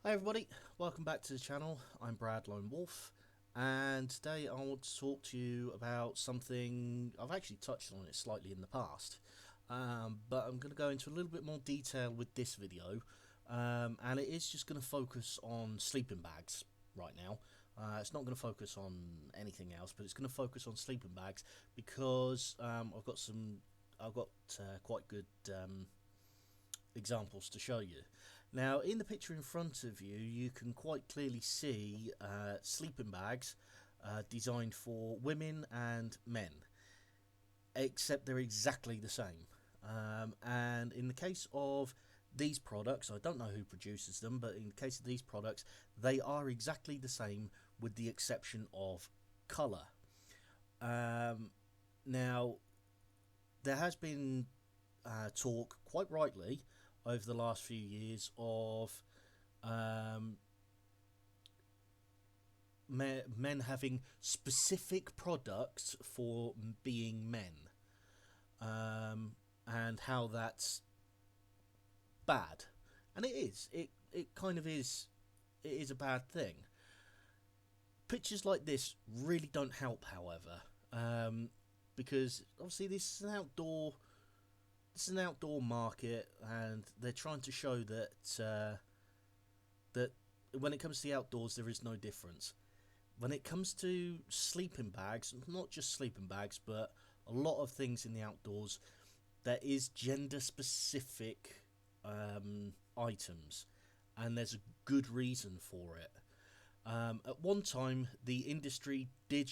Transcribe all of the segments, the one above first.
Hi everybody, welcome back to the channel. I'm Brad Lone Wolf, and today I want to talk to you about something I've actually touched on it slightly in the past, but I'm going to go into a little bit more detail with this video, and it is just going to focus on sleeping bags right now. It's not going to focus on anything else, but it's going to focus on sleeping bags because I've got quite good examples to show you. Now, in the picture in front of you, you can quite clearly see sleeping bags designed for women and men, except they're exactly the same. And in the case of these products, I don't know who produces them, but in the case of these products, they are exactly the same with the exception of colour. Now, there has been talk, quite rightly, over the last few years of men having specific products for being men, and how that's bad. And it is. It kind of is. It is a bad thing. Pictures like this really don't help, however, because obviously this is an outdoor market, and they're trying to show that when it comes to the outdoors, there is no difference. When it comes to sleeping bags, not just sleeping bags, but a lot of things in the outdoors, there is gender specific items, and there's a good reason for it. At one time, the industry did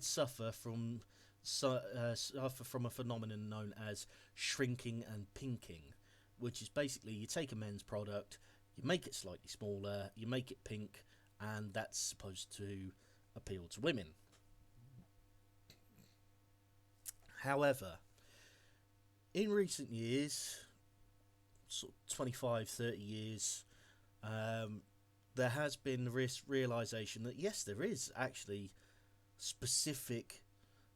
suffer from a phenomenon known as shrinking and pinking, which is basically you take a men's product, you make it slightly smaller, you make it pink, and that's supposed to appeal to women. However, in recent years, sort of 25, 30 years, there has been the realization that yes, there is actually specific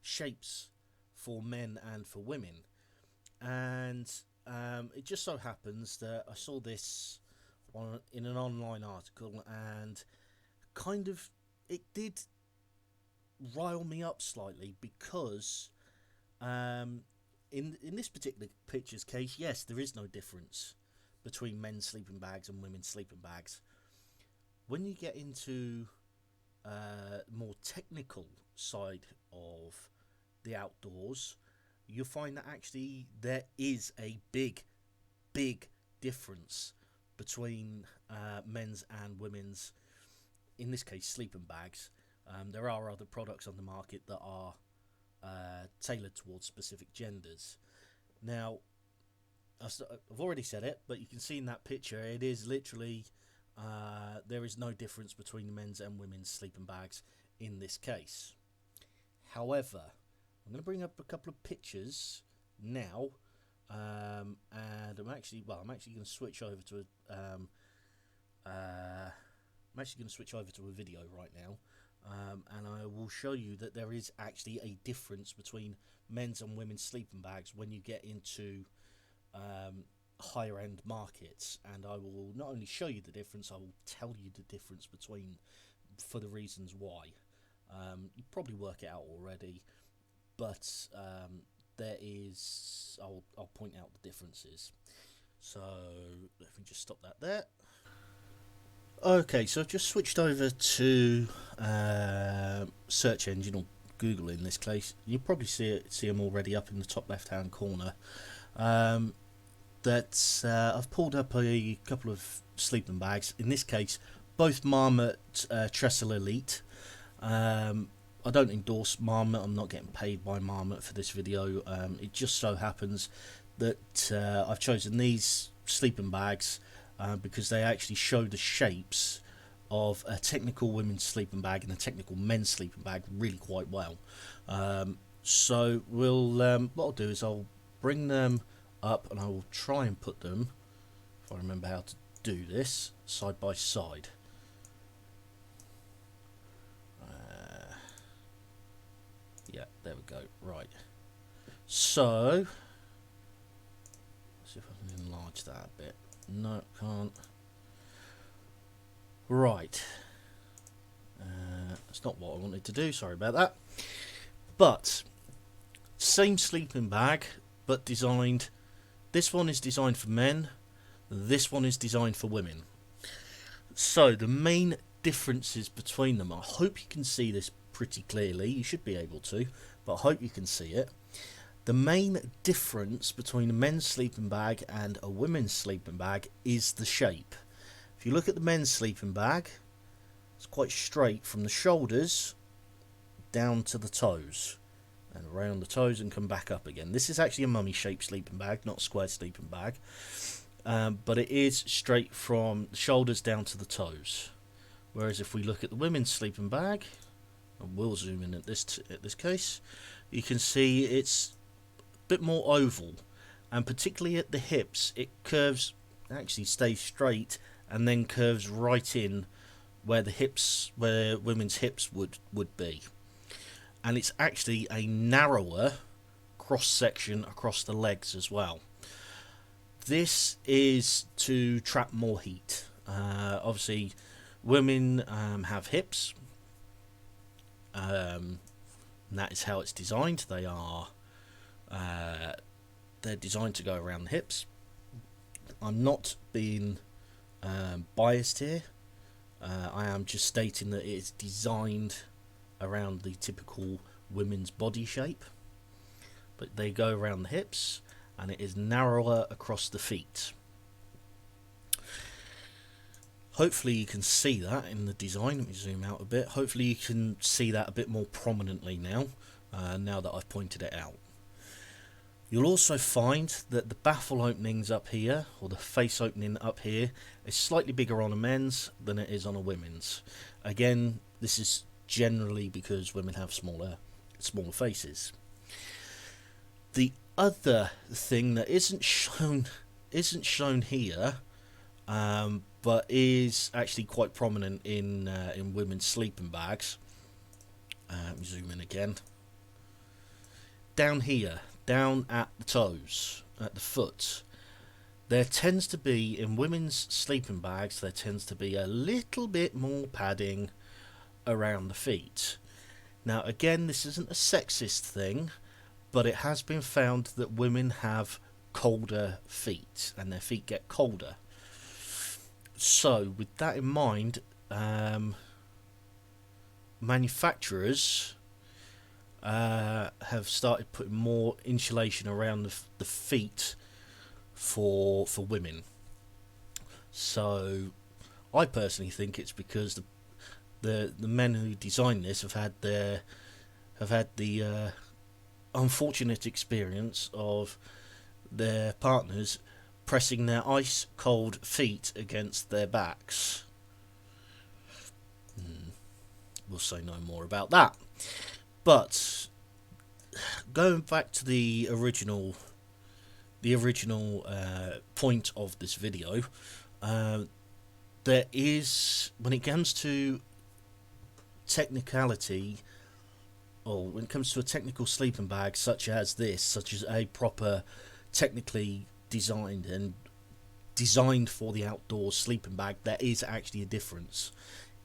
shapes for men and for women. And it just so happens that I saw this in an online article, and kind of it did rile me up slightly because in this particular picture's case, yes, there is no difference between men's sleeping bags and women's sleeping bags. When you get into more technical side of the outdoors, you'll find that actually there is a big difference between men's and women's, in this case, sleeping bags. There are other products on the market that are tailored towards specific genders. Now, I've already said it, but you can see in that picture, it is literally there is no difference between the men's and women's sleeping bags in this case. However, I'm going to bring up a couple of pictures now, and I'm actually going to switch over to a video right now, and I will show you that there is actually a difference between men's and women's sleeping bags when you get into higher end markets, and I will not only show you the difference, I will tell you the difference between, for the reasons why. You probably work it out already, but there is. I'll point out the differences. So let me just stop that there. Okay, so I've just switched over to search engine, or Google in this case. You'll probably see them already up in the top left hand corner. That I've pulled up a couple of sleeping bags. In this case, both Marmot Trestle Elite. I don't endorse Marmot. I'm not getting paid by Marmot for this video. It just so happens that I've chosen these sleeping bags because they actually show the shapes of a technical women's sleeping bag and a technical men's sleeping bag really quite well. So what I'll do is I'll bring them up, and I will try and put them, if I remember how to do this, side by side. Yeah, there we go. Right. So, let's see if I can enlarge that a bit. No, can't. Right. That's not what I wanted to do, sorry about that. But, same sleeping bag, but designed... This one is designed for men, this one is designed for women. So, the main differences between them, I hope you can see this pretty clearly, you should be able to, but I hope you can see it. The main difference between a men's sleeping bag and a women's sleeping bag is the shape. If you look at the men's sleeping bag, it's quite straight from the shoulders down to the toes and around the toes and come back up again. This is actually a mummy shaped sleeping bag, not a square sleeping bag, but it is straight from the shoulders down to the toes. Whereas if we look at the women's sleeping bag, and we'll zoom in at this case, you can see it's a bit more oval, and particularly at the hips it curves, actually stays straight and then curves right in where women's hips would be, and it's actually a narrower cross section across the legs as well. This is to trap more heat. Obviously women have hips, and that is how it's designed. They're designed to go around the hips. I'm not being biased here. I am just stating that it's designed around the typical women's body shape, but they go around the hips and it is narrower across the feet. Hopefully you can see that in the design. Let me zoom out a bit. Hopefully you can see that a bit more prominently now, now that I've pointed it out. You'll also find that the baffle openings up here, or the face opening up here, is slightly bigger on a men's than it is on a women's. Again, this is generally because women have smaller faces. The other thing that isn't shown here, but is actually quite prominent in women's sleeping bags. Let me zoom in again. Down here, down at the toes, at the foot, there tends to be, in women's sleeping bags, there tends to be a little bit more padding around the feet. Now again, this isn't a sexist thing, but it has been found that women have colder feet and their feet get colder. So with that in mind, manufacturers have started putting more insulation around the feet for women. So I personally think it's because the men who designed this have had the unfortunate experience of their partners pressing their ice cold feet against their backs. We'll say no more about that. But going back to the original point of this video, there is, when it comes to technicality, or when it comes to a technical sleeping bag such as this, such as a proper technically designed for the outdoors sleeping bag, there is actually a difference.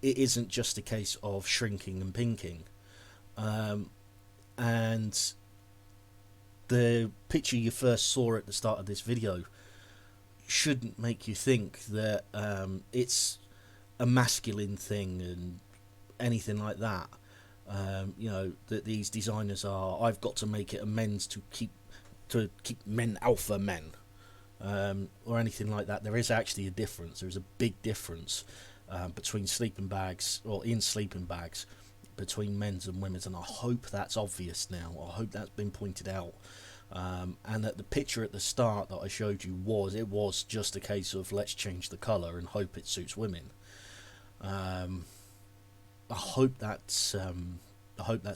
It isn't just a case of shrinking and pinking. And the picture you first saw at the start of this video shouldn't make you think that it's a masculine thing and anything like that. You know, that these designers are, I've got to make it a men's to keep men alpha men, or anything like that. There is actually a difference. There's a big difference between sleeping bags, or in sleeping bags, between men's and women's, and I hope that's obvious now. I hope that's been pointed out, and that the picture at the start that I showed you was just a case of let's change the colour and hope it suits women. I hope that's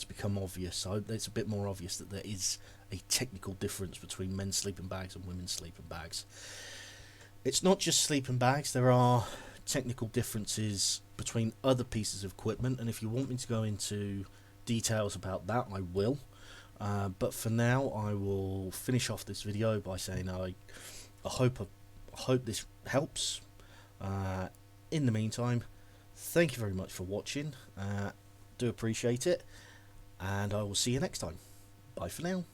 become obvious. I hope it's a bit more obvious that there is a technical difference between men's sleeping bags and women's sleeping bags. It's not just sleeping bags. There are technical differences between other pieces of equipment, and if you want me to go into details about that, I will. But for now, I will finish off this video by saying I hope this helps. In the meantime, Thank you very much for watching. Do appreciate it, and I will see you next time. Bye for now.